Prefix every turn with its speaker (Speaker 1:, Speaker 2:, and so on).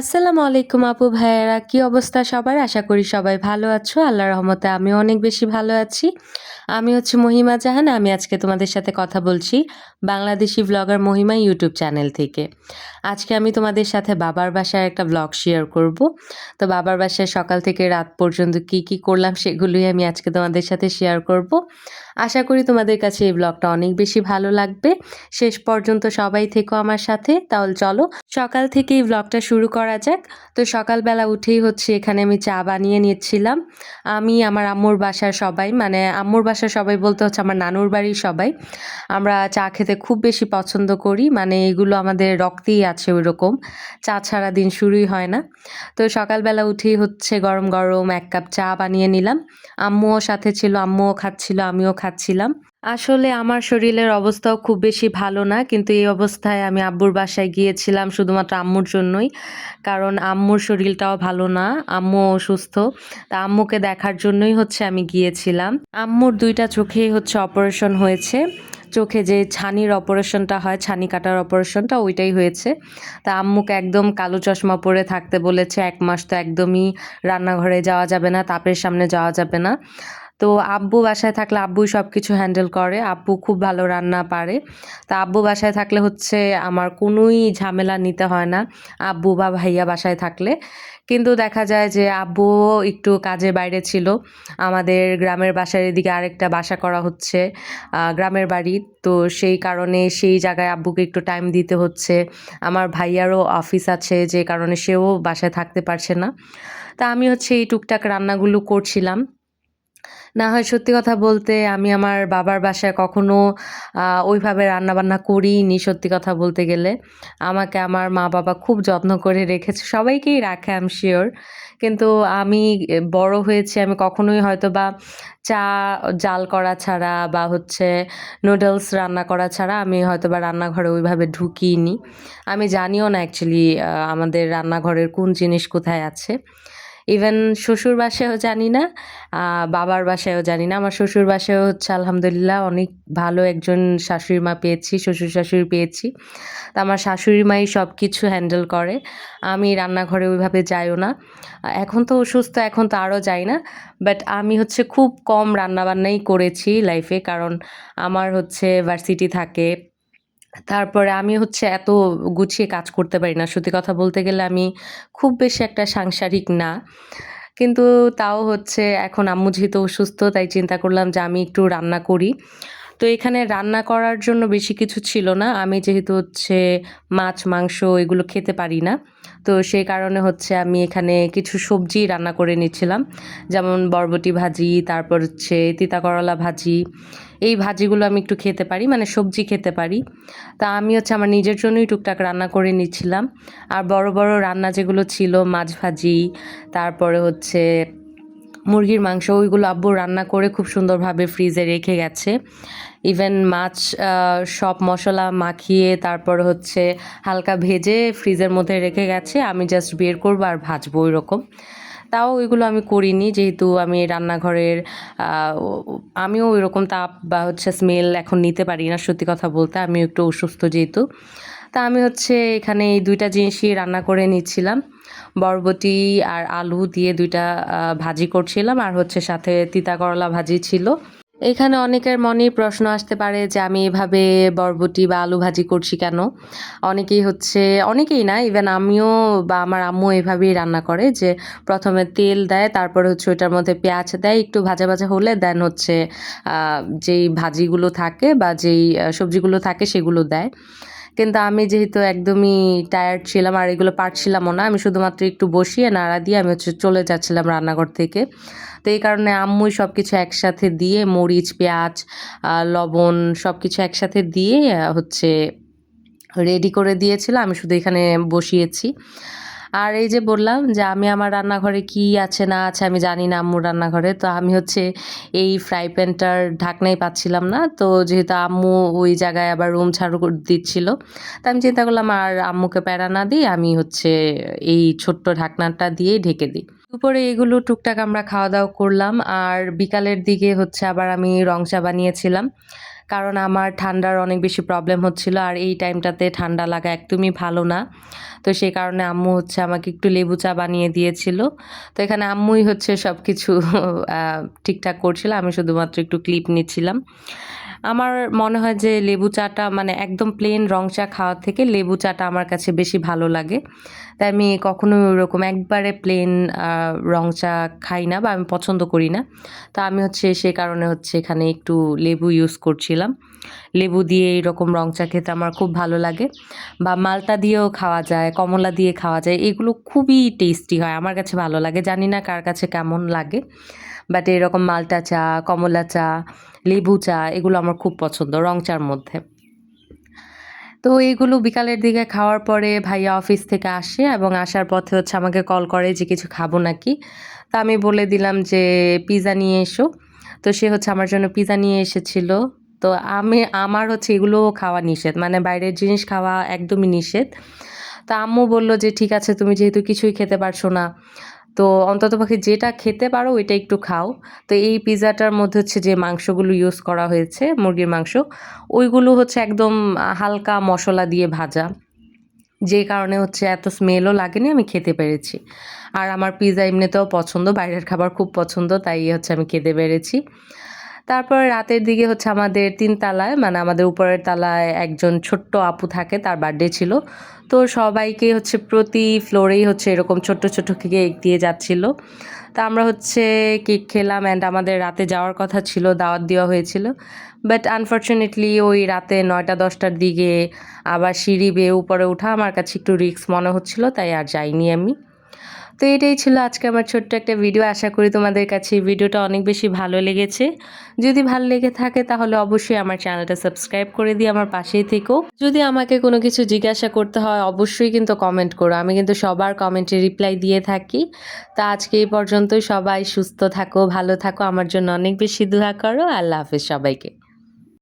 Speaker 1: আসসালামু আলাইকুম আপু ভাইয়ারা, কি অবস্থা সবার? আশা করি সবাই ভালো আছো। আল্লাহর রহমতে আমিও অনেক বেশি ভালো আছি। আমি হচ্ছে মহিমা জাহান। আমি আজকে তোমাদের সাথে কথা বলছি বাংলাদেশি ভ্লগার মহিমা ইউটিউব চ্যানেল থেকে। আজকে আমি তোমাদের সাথে বাবার বাসার একটা ভ্লগ শেয়ার করব। তো বাবার বাসায় সকাল থেকে রাত পর্যন্ত কি করলাম সেগুলোই আমি আজকে তোমাদের সাথে শেয়ার করব। আশা করি তোমাদের কাছে এই ব্লগটা অনেক বেশি ভালো লাগবে। শেষ পর্যন্ত সবাই থেকো আমার সাথে। তাহলে চলো সকাল থেকেই ব্লগটা শুরু করা যাক। তো সকালবেলা উঠেই হচ্ছে এখানে আমি চা বানিয়ে নিচ্ছিলাম। আমি আমার আম্মুর বাসার সবাই, মানে আম্মুর বাসার সবাই বলতে হচ্ছে আমার নানুর বাড়ির সবাই, আমরা চা খেতে খুব বেশি পছন্দ করি। মানে এগুলো আমাদের রক্তেই আছে ওইরকম। চা ছাড়া দিন শুরুই হয় না। তো সকালবেলা উঠেই হচ্ছে গরম গরম ১ কাপ চা বানিয়ে নিলাম। আম্মুও সাথে ছিল, আম্মুও খাচ্ছিল, আমিও খাচ্ছিলাম। আসলে আমার শরীরের অবস্থাও খুব বেশি ভালো না। কিন্তু এই অবস্থায় আমি আব্বুর বাসায় গিয়েছিলাম শুধুমাত্র আম্মুর জন্যই। কারণ আম্মুর শরীরটাও ভালো না, আম্মুও অসুস্থ। তা আম্মুকে দেখার জন্যই হচ্ছে আমি গিয়েছিলাম। আম্মুর ২ টা চোখেই হচ্ছে অপারেশন হয়েছে। চোখে যে ছানির অপারেশনটা হয়, ছানি কাটার অপারেশনটা ওইটাই হয়েছে। তা আম্মুকে একদম কালো চশমা পরে থাকতে বলেছে। ১ মাস তো একদমই রান্নাঘরে যাওয়া যাবে না, তাপের সামনে যাওয়া যাবে না। তো আব্বু বাসায় থাকলে আব্বুই সবকিছু হ্যান্ডেল করে। আব্বু খুব ভালো রান্না পারে। তা আব্বু বাসায় থাকলে হচ্ছে আমার কোনোই ঝামেলা নিতে হয় না, আব্বু বা ভাইয়া বাসায় থাকলে। কিন্তু দেখা যায় যে আব্বুও একটু কাজে বাইরে ছিল। আমাদের গ্রামের বাসার এদিকে আরেকটা বাসা করা হচ্ছে, গ্রামের বাড়ি। তো সেই কারণে সেই জায়গায় আব্বুকে একটু টাইম দিতে হচ্ছে। আমার ভাইয়ারও অফিস আছে, যে কারণে সেও বাসায় থাকতে পারছে না। তা আমি হচ্ছে এই টুকটাক রান্নাগুলো করছিলাম। না হয় সত্যি কথা বলতে আমি আমার বাবার বাসায় কখনো ওইভাবে রান্নাবান্না করিইনি সত্যি কথা বলতে গেলে। আমাকে আমার মা-বাবা খুব যত্ন করে রেখেছে। সবাইকেই রাখে আই এম সিওর। কিন্তু আমি বড় হয়েছি, আমি কখনোই হয়তোবা চা জাল করা ছাড়া বা হচ্ছে নুডলস রান্না করা ছাড়া আমি হয়তোবা রান্নাঘরে ওইভাবে ঢুকিইনি। আমি জানিও না অ্যাকচুয়ালি আমাদের রান্নাঘরের কোন জিনিস কোথায় আছে। ইভেন শ্বশুর বাসায়ও জানি না, বাবার বাসায়ও জানি না। আমার শ্বশুর বাসায়ও হচ্ছে আলহামদুলিল্লাহ অনেক ভালো একজন শাশুড়ি মা পেয়েছি, শ্বশুর-শাশুড়ি পেয়েছি। তো আমার শাশুড়ি মাই সবকিছু হ্যান্ডেল করে। আমি রান্নাঘরে ওইভাবে যাইও না। এখন তো অসুস্থ, এখন তো আরও যাই না। বাট আমি হচ্ছে খুব কম রান্নাবান্নাই করেছি লাইফে। কারণ আমার হচ্ছে ভার্সিটি থাকে। তারপরে আমি হচ্ছে এত গুছিয়ে কাজ করতে পারি না। সত্যি কথা বলতে গেলে আমি খুব বেশি একটা সাংসারিক না। কিন্তু তাও হচ্ছে এখন আম্মু যেহেতু অসুস্থ, তাই চিন্তা করলাম যে আমি একটু রান্না করি। তো এখানে রান্না করার জন্য বেশি কিছু ছিল না। আমি যেহেতু হচ্ছে মাছ, মাংস এগুলো খেতে পারি না। তো সেই কারণে হচ্ছে আমি এখানে কিছু সবজি রান্না করে নিচ্ছিলাম। যেমন বরবটি ভাজি, তারপর হচ্ছে তিতা করলা ভাজি। এই ভাজিগুলো আমি একটু খেতে পারি, মানে সবজি খেতে পারি। তা আমি হচ্ছে আমার নিজের জন্যই টুকটাক রান্না করে নিচ্ছিলাম। আর বড় রান্না যেগুলো ছিল মাছ ভাজি, তারপরে হচ্ছে মুরগির মাংস, ওইগুলো আব্বু রান্না করে খুব সুন্দরভাবে ফ্রিজে রেখে গেছে। ইভেন মাছ সব মসলা মাখিয়ে তারপরে হচ্ছে হালকা ভেজে ফ্রিজের মধ্যে রেখে গেছে। আমি জাস্ট বের করবো আর ভাজবো ওইরকম। তাও ওইগুলো আমি করিনি, যেহেতু আমি রান্নাঘরের আমিও ওইরকম তাপ বা হচ্ছে স্মেল এখন নিতে পারি না সত্যি কথা বলতে। আমিও একটু অসুস্থ যেহেতু। তা আমি হচ্ছে এখানে এই ২ টা জিনিসই রান্না করে নিচ্ছিলাম। বরবটি আর আলু দিয়ে ২ টা ভাজি করছিলাম, আর হচ্ছে সাথে তিতা করলা ভাজি ছিল। এখানে অনেকের মনেই প্রশ্ন আসতে পারে যে আমি এভাবে বরবটি বা আলু ভাজি করছি কেন? অনেকেই না, ইভেন আমিও বা আমার আম্মু এভাবেই রান্না করে যে ১ম এ তেল দেয়, তারপরে হচ্ছে ওইটার মধ্যে পেঁয়াজ দেয়, একটু ভাজা হলে দেন হচ্ছে আ যেই ভাজিগুলো থাকে বা যেই সবজিগুলো থাকে সেগুলো দেয়। কিন্তু আমি যেহেতু একদমই টায়ার্ড ছিলাম আর এগুলো পারছিলামও না, আমি শুধুমাত্র একটু বসিয়ে নাড়া দিয়ে আমি হচ্ছে চলে যাচ্ছিলাম রান্নাঘর থেকে। তো এই কারণে আম্মুই সবকিছু একসাথে দিয়ে মরিচ, পেঁয়াজ, লবণ সবকিছু একসাথে দিয়ে হচ্ছে রেডি করে দিয়েছিল। আমি শুধু এখানে বসিয়েছি। আর এই যে বললাম যে আমি আমার রান্নাঘরে কি আছে না আছে আমি জানি না আম্মুর রান্নাঘরে। তো আমি হচ্ছে এই ফ্রাই প্যানটার ঢাকনাই পাচ্ছিলাম না। তো যেহেতু আম্মু ওই জায়গায় আবার রুম ঝাড়ু দিচ্ছিল। তো আমি চিন্তা করলাম আর আম্মুকে প্যারা না দিয়ে আমি হচ্ছে এই ছোট্ট ঢাকনাটা দিয়েই ঢেকে দিই। দুপুরে এগুলো টুকটাক আমরা খাওয়া-দাওয়া করলাম। আর বিকালের দিকে হচ্ছে আবার আমি রং চা বানিয়েছিলাম। কারণ আমার ঠান্ডার অনেক বেশি প্রবলেম হচ্ছিল আর এই টাইমটাতে ঠান্ডা লাগা একদমই ভালো না। তো সেই কারণে আম্মু হচ্ছে আমাকে একটু লেবু চা বানিয়ে দিয়েছিল। তো এখানে আম্মুই হচ্ছে সব কিছু ঠিকঠাক করছিল, আমি শুধুমাত্র একটু ক্লিপ নিচ্ছিলাম। আমার মনে হয় যে লেবু চাটা মানে একদম প্লেন রং চা খাওয়ার থেকে লেবু চাটা আমার কাছে বেশি ভালো লাগে। তাই আমি কখনোই ওরকম একবারে প্লেন রং চা খাই না বা আমি পছন্দ করি না। তো আমি হচ্ছে সে কারণে হচ্ছে এখানে একটু লেবু ইউজ করছিলাম। লেবু দিয়ে এরকম রং চা খেতে আমার খুব ভালো লাগে, বা মালটা দিয়েও খাওয়া যায়, কমলা দিয়ে খাওয়া যায়। এগুলো খুবই টেস্টি হয়, আমার কাছে ভালো লাগে। জানি না কার কাছে কেমন লাগে, বাট এরকম মালটা চা, কমলা চা, লেবু চা এগুলো আমার খুব পছন্দ রং চার মধ্যে। তো এইগুলো বিকালের দিকে খাওয়ার পরে ভাইয়া অফিস থেকে আসে এবং আসার পথে হচ্ছে আমাকে কল করে যে কিছু খাবো নাকি। তা আমি বলে দিলাম যে পিৎজা নিয়ে এসো। তো সে হচ্ছে আমার জন্য পিৎজা নিয়ে এসেছিল। তো আমার হচ্ছে এগুলো খাওয়া নিষেধ, মানে বাইরের জিনিস খাওয়া একদমই নিষেধ। তা আম্মু বলল যে ঠিক আছে, তুমি যেহেতু কিছুই খেতে পারছো না, তো অন্ততপক্ষে যেটা খেতে পারো ওইটা একটু খাও। তো এই পিৎজাটার মধ্যে হচ্ছে যে মাংসগুলো ইউজ করা হয়েছে, মুরগির মাংস, ওইগুলো হচ্ছে একদম হালকা মসলা দিয়ে ভাজা। যে কারণে হচ্ছে এত স্মেলও লাগেনি, আমি খেতে পেরেছি। আর আমার পিৎজা এমনিতেও পছন্দ, বাইরের খাবার খুব পছন্দ, তাই হচ্ছে আমি খেতে পেরেছি। তারপরে রাতের দিকে হচ্ছে আমাদের ৩ তালায়, মানে আমাদের উপরের তালায় একজন ছোট্ট আপু থাকে, তার বার্থডে ছিল। তো সবাইকে হচ্ছে প্রতি ফ্লোরেই হচ্ছে এরকম ছোট্ট, ছোট্ট কেক দিয়ে যাচ্ছিল। তো আমরা হচ্ছে কেক খেলাম অ্যান্ড আমাদের রাতে যাওয়ার কথা ছিল, দাওয়াত দেওয়া হয়েছিল। বাট আনফরচুনেটলি ওই রাতে ৯টা-১০টার দিকে আবার সিঁড়ি বেয়ে উপরে ওঠা আমার কাছে একটু রিস্ক মনে হচ্ছিল, তাই আর যাইনি আমি। তো এটাই ছিল আজকে আমার ছোট্ট একটা ভিডিও। আশা করি তোমাদের কাছে এই ভিডিওটা অনেক বেশি ভালো লেগেছে। যদি ভালো লেগে থাকে তাহলে অবশ্যই আমার চ্যানেলটা সাবস্ক্রাইব করে দিয়ে আমার পাশেই থেকো। যদি আমাকে কোনো কিছু জিজ্ঞাসা করতে হয় অবশ্যই কিন্তু কমেন্ট করো। আমি কিন্তু সবার কমেন্টে রিপ্লাই দিয়ে থাকি। তা আজকে এই পর্যন্তই। সবাই সুস্থ থাকো, ভালো থাকো। আমার জন্য অনেক বেশি দোয়া করো। আল্লাহ হাফেজ সবাইকে।